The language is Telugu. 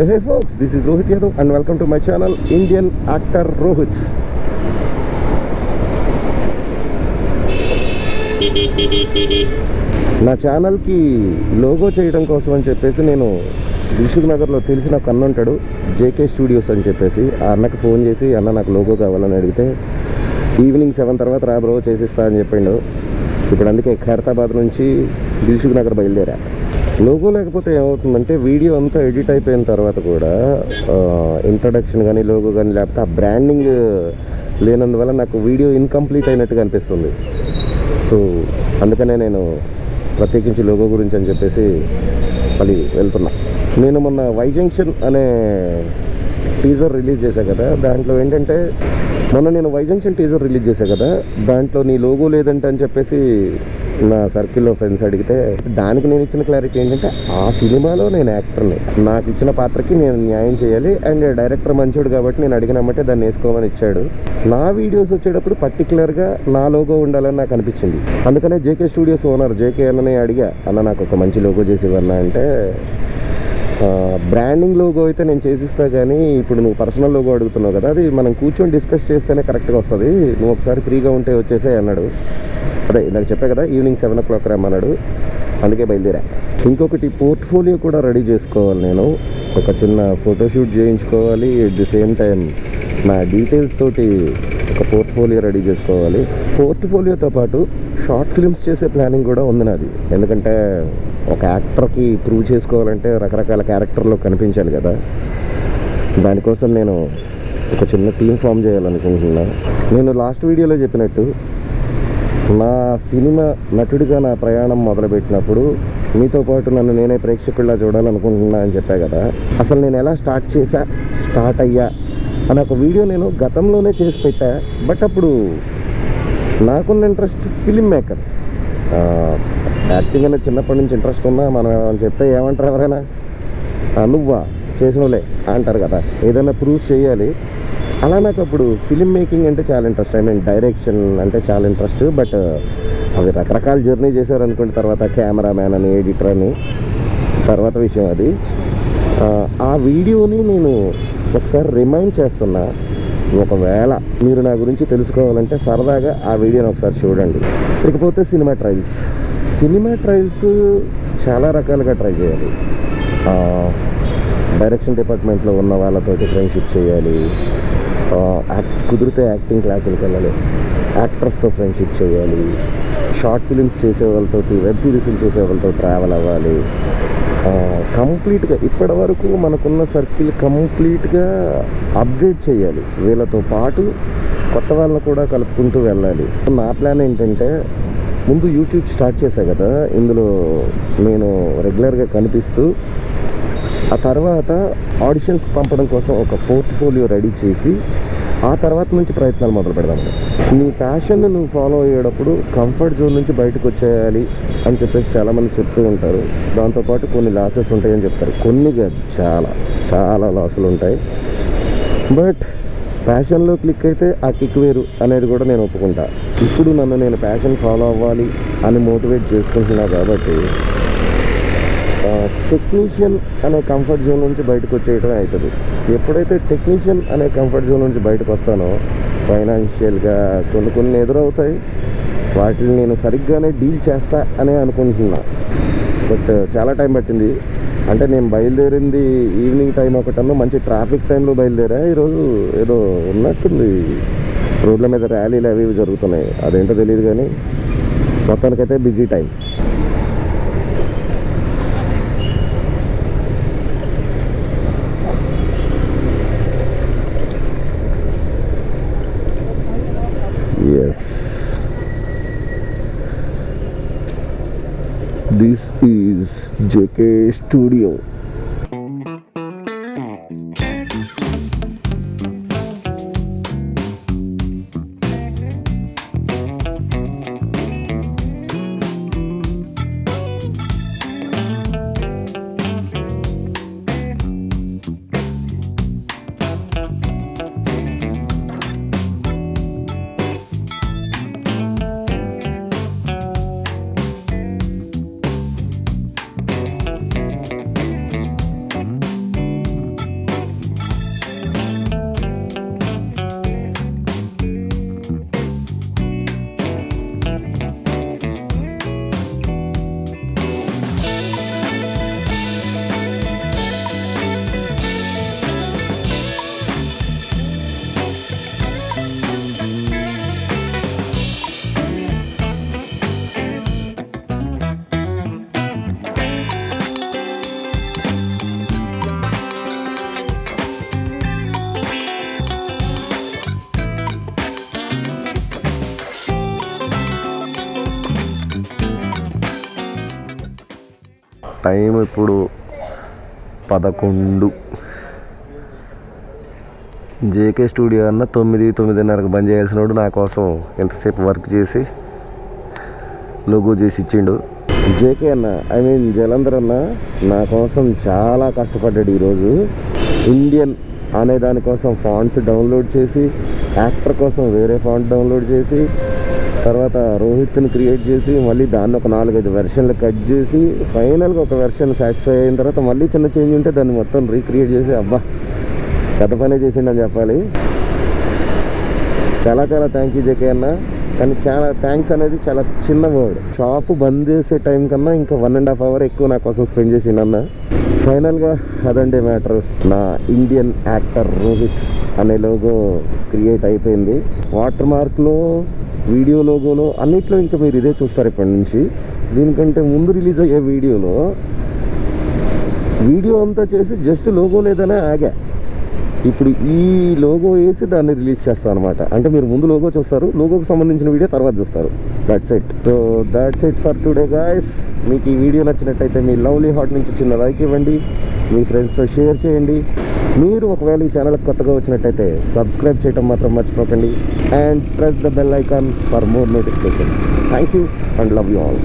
Hey folks, this is Rohit Yadav and welcome to my channel Indian Actor Rohit. నా ఛానల్కి లోగో చేయడం కోసం అని చెప్పేసి నేను దిల్సుఖ్ నగర్లో తెలిసిన ఒక అన్న ఉంటాడు, జేకే స్టూడియోస్ అని చెప్పేసి. ఆ అన్నకి ఫోన్ చేసి, అన్న నాకు లోగో కావాలని అడిగితే ఈవినింగ్ 7 తర్వాత రా బ్రో చేసిస్తా అని చెప్పిండు. ఇప్పుడు అందుకే ఖైరతాబాద్ నుంచి దిల్సుఖ్ నగర్ బయలుదేరా. లోగో లేకపోతే ఏమవుతుందంటే వీడియో అంతా ఎడిట్ అయిపోయిన తర్వాత కూడా ఇంట్రడక్షన్ కానీ లోగో కానీ లేకపోతే ఆ బ్రాండింగ్ లేనందువల్ల నాకు వీడియో ఇన్కంప్లీట్ అయినట్టుగా అనిపిస్తుంది. సో అందుకనే నేను ప్రత్యేకించి లోగో గురించి అని చెప్పేసి మళ్ళీ వెళ్తున్నా. నేను మొన్న వై జంక్షన్ అనే టీజర్ రిలీజ్ చేశా కదా, దాంట్లో ఏంటంటే నేను వై జంక్షన్ టీజర్ రిలీజ్ చేశా కదా, దాంట్లో నీ లోగో లేదంటే అని చెప్పేసి నా సర్కిల్లో ఫ్రెండ్స్ అడిగితే దానికి నేను ఇచ్చిన క్లారిటీ ఏంటంటే ఆ సినిమాలో నేను యాక్టర్ని, నాకు ఇచ్చిన పాత్రకి నేను న్యాయం చేయాలి అండ్ డైరెక్టర్ మంచోడు కాబట్టి నేను అడిగినమ్మంటే దాన్ని వేసుకోమని ఇచ్చాడు. నా వీడియోస్ వచ్చేటప్పుడు పర్టికులర్గా నా లోగో ఉండాలని నాకు అనిపించింది. అందుకనే జేకే స్టూడియోస్ ఓనర్ జేకే అన్ననే అడిగా, అన్న నాకు ఒక మంచి లోగో చేసి ఇవ్వన్నా అంటే, బ్రాండింగ్ లోగో అయితే నేను చేసిస్తా కానీ ఇప్పుడు నువ్వు పర్సనల్ లోగో అడుగుతున్నావు కదా, అది మనం కూర్చొని డిస్కస్ చేస్తేనే కరెక్ట్గా వస్తుంది, నువ్వు ఒకసారి ఫ్రీగా ఉంటే వచ్చేసే అన్నాడు. అదే నాకు చెప్పా కదా, ఈవినింగ్ 7 o'clock రమ్మన్నాడు, అందుకే బయలుదేరా. ఇంకొకటి పోర్ట్ఫోలియో కూడా రెడీ చేసుకోవాలి. నేను ఒక చిన్న ఫోటోషూట్ చేయించుకోవాలి, ఎట్ ది సేమ్ టైం నా డీటెయిల్స్ తోటి ఒక పోర్ట్ఫోలియో రెడీ చేసుకోవాలి. పోర్ట్ఫోలియోతో పాటు షార్ట్ ఫిల్మ్స్ చేసే ప్లానింగ్ కూడా ఉంది నాది. ఎందుకంటే ఒక యాక్టర్కి ప్రూవ్ చేసుకోవాలంటే రకరకాల క్యారెక్టర్లో కనిపించాలి కదా, దానికోసం నేను ఒక చిన్న టీం ఫామ్ చేయాలనుకుంటున్నా. నేను లాస్ట్ వీడియోలో చెప్పినట్టు నా సినిమా నటుడిగా నా ప్రయాణం మొదలుపెట్టినప్పుడు మీతో పాటు నన్ను నేనే ప్రేక్షకుల్లా చూడాలనుకుంటున్నా అని చెప్పా కదా. అసలు నేను ఎలా స్టార్ట్ అయ్యా అని ఒక వీడియో నేను గతంలోనే చేసి పెట్టా. బట్ అప్పుడు నాకున్న ఇంట్రెస్ట్ ఫిలిం మేకర్, యాక్టింగ్ అనేది చిన్నప్పటి నుంచి ఇంట్రెస్ట్ ఉన్నా మనం ఏమైనా చెప్తే ఏమంటారు ఎవరైనా, నువ్వా చేసినలే అంటారు కదా, ఏదైనా ప్రూఫ్ చేయాలి. అలా నాకు అప్పుడు ఫిలిం మేకింగ్ అంటే చాలా ఇంట్రెస్ట్, ఐ మీన్ డైరెక్షన్ అంటే చాలా ఇంట్రెస్ట్. బట్ అవి రకరకాల జర్నీ చేశారనుకుంటే తర్వాత కెమెరామ్యాన్ అని, ఎడిటర్ అని తర్వాత విషయం అది. ఆ వీడియోని నేను ఒకసారి రిమైండ్ చేస్తున్నా, ఒకవేళ మీరు నా గురించి తెలుసుకోవాలంటే సరదాగా ఆ వీడియోని ఒకసారి చూడండి. ఇకపోతే సినిమా ట్రయల్స్ చాలా రకాలుగా ట్రై చేయాలి. డైరెక్షన్ డిపార్ట్మెంట్లో ఉన్న వాళ్ళతోటి ఫ్రెండ్షిప్ చేయాలి, కుదిరితే యాక్టింగ్ క్లాసులకు వెళ్ళాలి, యాక్టర్స్తో ఫ్రెండ్షిప్ చేయాలి, షార్ట్ ఫిలిమ్స్ చేసే వాళ్ళతోటి, వెబ్ సిరీస్లు చేసే వాళ్ళతో ట్రావెల్ అవ్వాలి. కంప్లీట్గా ఇప్పటి వరకు మనకున్న సర్కిల్ కంప్లీట్గా అప్డేట్ చేయాలి, వీళ్ళతో పాటు కొత్త వాళ్ళని కూడా కలుపుకుంటూ వెళ్ళాలి. నా ప్లాన్ ఏంటంటే ముందు యూట్యూబ్ స్టార్ట్ చేశా కదా, ఇందులో నేను రెగ్యులర్గా కనిపిస్తూ ఆ తర్వాత ఆడిషన్స్కి పంపడం కోసం ఒక పోర్ట్ఫోలియో రెడీ చేసి ఆ తర్వాత నుంచి ప్రయత్నాలు మొదలు పెడదాం. నీ ప్యాషన్ని నువ్వు ఫాలో అయ్యేటప్పుడు కంఫర్ట్ జోన్ నుంచి బయటకు వచ్చేయాలి అని చెప్పేసి చాలామంది చెప్తూ ఉంటారు. దాంతోపాటు కొన్ని లాసెస్ ఉంటాయని చెప్తారు, కొన్ని చాలా లాసులు ఉంటాయి. బట్ ప్యాషన్లో క్లిక్ అయితే ఆ కిక్ వేరు అనేది కూడా నేను ఒప్పుకుంటా. ఇప్పుడు నన్ను నేను ప్యాషన్ ఫాలో అవ్వాలి అని మోటివేట్ చేసుకుంటున్నా కాబట్టి టెక్నీషియన్ అనే కంఫర్ట్ జోన్ నుంచి బయటకు వచ్చేయడం అవుతుంది. ఎప్పుడైతే టెక్నీషియన్ అనే కంఫర్ట్ జోన్ నుంచి బయటకు వస్తానో ఫైనాన్షియల్గా కొన్ని ఎదురవుతాయి, వాటిని నేను సరిగ్గానే డీల్ చేస్తా అనే అనుకుంటున్నా. బట్ చాలా టైం పట్టింది. అంటే నేను బయలుదేరింది ఈవినింగ్ టైం ఒకటన్నా, మంచి ట్రాఫిక్ టైంలో బయలుదేరా. ఈరోజు ఏదో ఉన్నట్టుంది, రోడ్ల మీద ర్యాలీలు అవి జరుగుతున్నాయి, అదేంటో తెలియదు కానీ మొత్తానికైతే busy time. Yes, this is JK Studio. Time ఇప్పుడు 11. జేకే స్టూడియో అన్న 9-9:30కి బంద్ చేయాల్సినోడు నా కోసం ఎంతసేపు వర్క్ చేసి లోగో చేసి ఇచ్చిండు. జేకే అన్న, ఐ మీన్ జలంధర్ అన్న నా కోసం చాలా కష్టపడ్డాడు ఈరోజు. ఇండియన్ అనే దానికోసం ఫాంట్స్ డౌన్లోడ్ చేసి, యాక్టర్ కోసం వేరే ఫాంట్ డౌన్లోడ్ చేసి, తర్వాత రోహిత్ని క్రియేట్ చేసి, మళ్ళీ దాన్ని ఒక 4-5 వెర్షన్లు కట్ చేసి, ఫైనల్గా ఒక వెర్షన్ సాటిస్ఫై అయిన తర్వాత మళ్ళీ చిన్న చేంజ్ ఉంటే దాన్ని మొత్తం రీక్రియేట్ చేసి, అబ్బా పెద్ద పనే చేసిండని చెప్పాలి. చాలా చాలా థ్యాంక్ యూ జేకే అన్న. కానీ చాలా థ్యాంక్స్ అనేది చాలా చిన్న వర్డ్. షాపు బంద్ చేసే టైం కన్నా ఇంకా 1.5 hour ఎక్కువ నా కోసం స్పెండ్ చేసిండన్న. ఫైనల్గా అదండి మ్యాటర్. నా ఇండియన్ యాక్టర్ రోహిత్ అనే లోగో క్రియేట్ అయిపోయింది. వాటర్ మార్క్లో, వీడియో లోగోలో అన్నిట్లో ఇంకా మీరు ఇదే చూస్తారు ఇప్పటి నుంచి. దీనికంటే ముందు రిలీజ్ అయ్యే వీడియో అంతా చేసి జస్ట్ లోగో లేదనే ఆగా. ఇప్పుడు ఈ లోగో వేసి దాన్ని రిలీజ్ చేస్తాను అనమాట. అంటే మీరు ముందు లోగో చూస్తారు, లోగోకి సంబంధించిన వీడియో తర్వాత చూస్తారు. That's it. So that's it for today guys. మీకు ఈ వీడియో నచ్చినట్టయితే మీ లవ్లీ హార్ట్ నుంచి చిన్న లైక్ ఇవ్వండి, మీ ఫ్రెండ్స్తో షేర్ చేయండి. మీరు ఒకవేళ ఈ ఛానల్కి కొత్తగా వచ్చినట్టయితే సబ్స్క్రైబ్ చేయడం మాత్రం మర్చిపోకండి. And press the bell icon for more notifications. Thank you and love you all.